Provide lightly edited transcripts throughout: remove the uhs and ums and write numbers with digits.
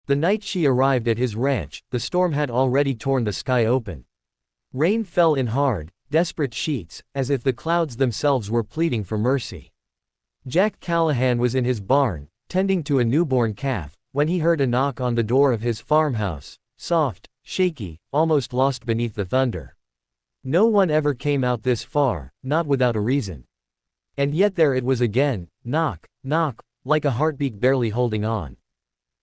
The night she arrived at his ranch, the storm had already torn the sky open. Rain fell in hard, desperate sheets, as if the clouds themselves were pleading for mercy. Jack Callahan was in his barn, tending to a newborn calf, when he heard a knock on the door of his farmhouse, soft, shaky, almost lost beneath the thunder. No one ever came out this far, not without a reason. And yet there it was again, knock, knock, like a heartbeat barely holding on.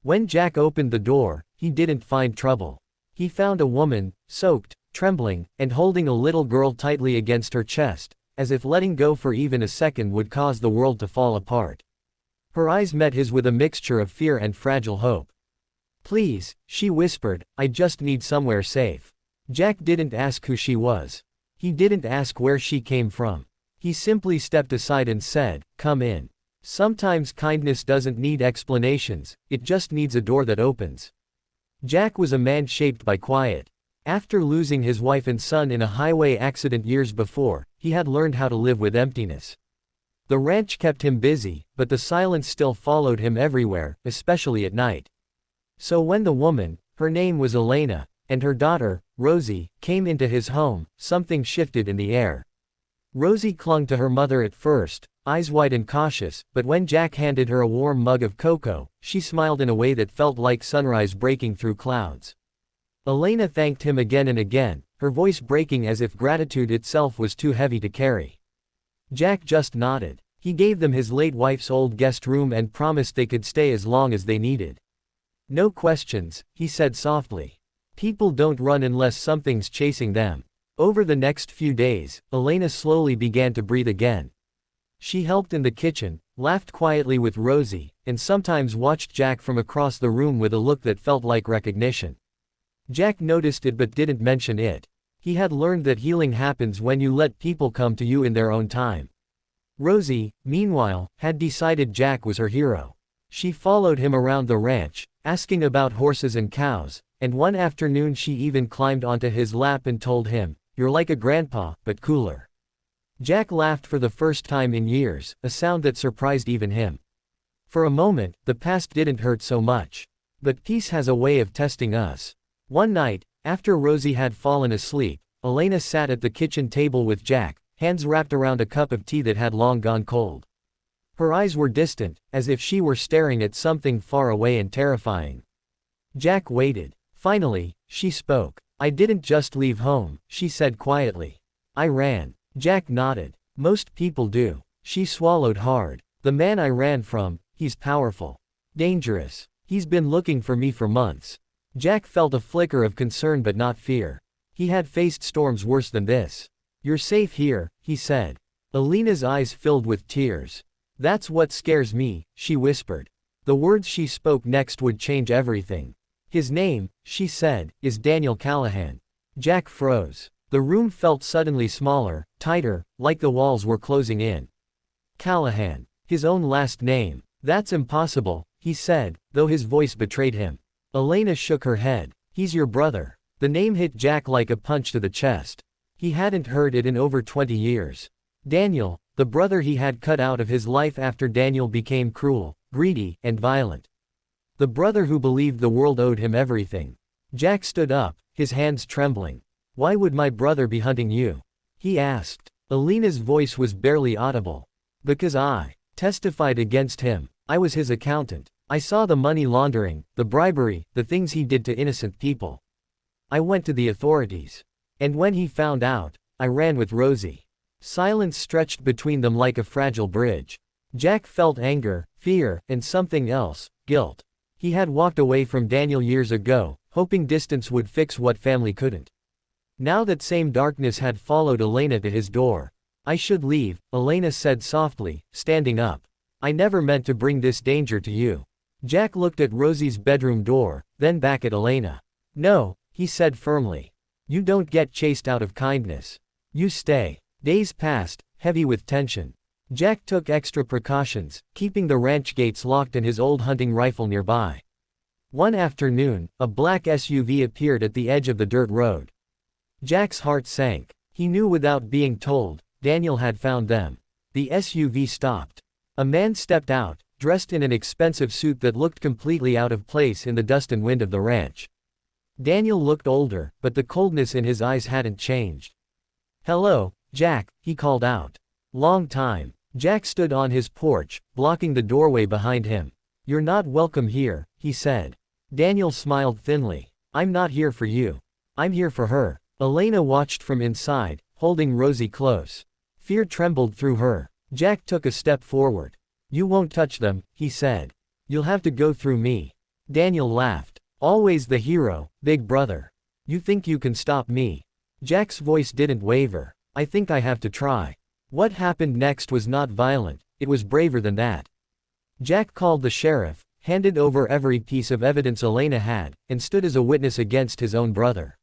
When Jack opened the door, he didn't find trouble. He found a woman, soaked, trembling, and holding a little girl tightly against her chest, as if letting go for even a second would cause the world to fall apart. Her eyes met his with a mixture of fear and fragile hope. "Please," she whispered, "I just need somewhere safe." Jack didn't ask who she was. He didn't ask where she came from. He simply stepped aside and said, "Come in." Sometimes kindness doesn't need explanations, it just needs a door that opens. Jack was a man shaped by quiet. After losing his wife and son in a highway accident years before, he had learned how to live with emptiness. The ranch kept him busy, but the silence still followed him everywhere, especially at night. So when the woman, her name was Elena, and her daughter, Rosie, came into his home, something shifted in the air. Rosie clung to her mother at first, eyes wide and cautious, but when Jack handed her a warm mug of cocoa, she smiled in a way that felt like sunrise breaking through clouds. Elena thanked him again and again, her voice breaking as if gratitude itself was too heavy to carry. Jack just nodded. He gave them his late wife's old guest room and promised they could stay as long as they needed. "No questions," he said softly. "People don't run unless something's chasing them." Over the next few days, Elena slowly began to breathe again. She helped in the kitchen, laughed quietly with Rosie, and sometimes watched Jack from across the room with a look that felt like recognition. Jack noticed it but didn't mention it. He had learned that healing happens when you let people come to you in their own time. Rosie, meanwhile, had decided Jack was her hero. She followed him around the ranch, asking about horses and cows, and one afternoon she even climbed onto his lap and told him, "You're like a grandpa, but cooler." Jack laughed for the first time in years, a sound that surprised even him. For a moment, the past didn't hurt so much. But peace has a way of testing us. One night, after Rosie had fallen asleep, Elena sat at the kitchen table with Jack, hands wrapped around a cup of tea that had long gone cold. Her eyes were distant, as if she were staring at something far away and terrifying. Jack waited. Finally, she spoke. "I didn't just leave home," she said quietly. "I ran." Jack nodded. "Most people do." She swallowed hard. "The man I ran from, he's powerful. Dangerous. He's been looking for me for months." Jack felt a flicker of concern but not fear. He had faced storms worse than this. "You're safe here," he said. Elena's eyes filled with tears. "That's what scares me," she whispered. The words she spoke next would change everything. "His name," she said, "is Daniel Callahan." Jack froze. The room felt suddenly smaller, tighter, like the walls were closing in. Callahan. His own last name. "That's impossible," he said, though his voice betrayed him. Elena shook her head. "He's your brother." The name hit Jack like a punch to the chest. He hadn't heard it in over 20 years. Daniel, the brother he had cut out of his life after Daniel became cruel, greedy, and violent. The brother who believed the world owed him everything. Jack stood up, his hands trembling. "Why would my brother be hunting you?" he asked. Elena's voice was barely audible. "Because I testified against him. I was his accountant. I saw the money laundering, the bribery, the things he did to innocent people. I went to the authorities. And when he found out, I ran with Rosie." Silence stretched between them like a fragile bridge. Jack felt anger, fear, and something else, guilt. He had walked away from Daniel years ago, hoping distance would fix what family couldn't. Now that same darkness had followed Elena to his door. "I should leave," Elena said softly, standing up. "I never meant to bring this danger to you." Jack looked at Rosie's bedroom door, then back at Elena. "No," he said firmly. "You don't get chased out of kindness. You stay." Days passed, heavy with tension. Jack took extra precautions, keeping the ranch gates locked and his old hunting rifle nearby. One afternoon, a black SUV appeared at the edge of the dirt road. Jack's heart sank. He knew without being told, Daniel had found them. The SUV stopped. A man stepped out, dressed in an expensive suit that looked completely out of place in the dust and wind of the ranch. Daniel looked older, but the coldness in his eyes hadn't changed. "Hello, Jack," he called out. "Long time." Jack stood on his porch, blocking the doorway behind him. "You're not welcome here," he said. Daniel smiled thinly. "I'm not here for you. I'm here for her." Elena watched from inside, holding Rosie close. Fear trembled through her. Jack took a step forward. "You won't touch them," he said. "You'll have to go through me." Daniel laughed. "Always the hero, big brother. You think you can stop me?" Jack's voice didn't waver. "I think I have to try." What happened next was not violent, it was braver than that. Jack called the sheriff, handed over every piece of evidence Elena had, and stood as a witness against his own brother.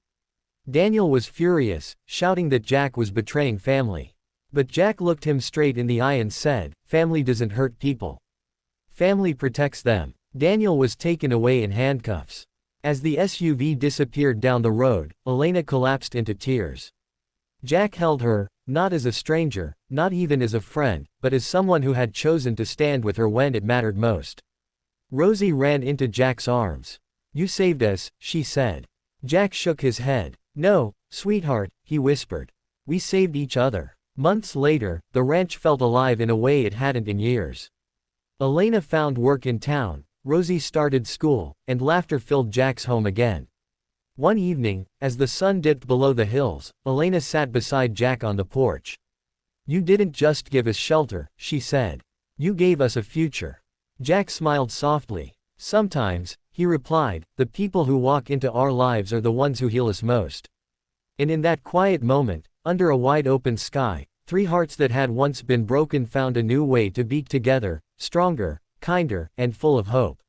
Daniel was furious, shouting that Jack was betraying family. But Jack looked him straight in the eye and said, "Family doesn't hurt people. Family protects them." Daniel was taken away in handcuffs. As the SUV disappeared down the road, Elena collapsed into tears. Jack held her, not as a stranger, not even as a friend, but as someone who had chosen to stand with her when it mattered most. Rosie ran into Jack's arms. "You saved us," she said. Jack shook his head. "No, sweetheart," he whispered. "We saved each other." Months later, the ranch felt alive in a way it hadn't in years. Elena found work in town, Rosie started school, and laughter filled Jack's home again. One evening, as the sun dipped below the hills, Elena sat beside Jack on the porch. "You didn't just give us shelter," she said. "You gave us a future." Jack smiled softly. "Sometimes," he replied, "the people who walk into our lives are the ones who heal us most." And in that quiet moment, under a wide open sky, three hearts that had once been broken found a new way to beat together, stronger, kinder, and full of hope.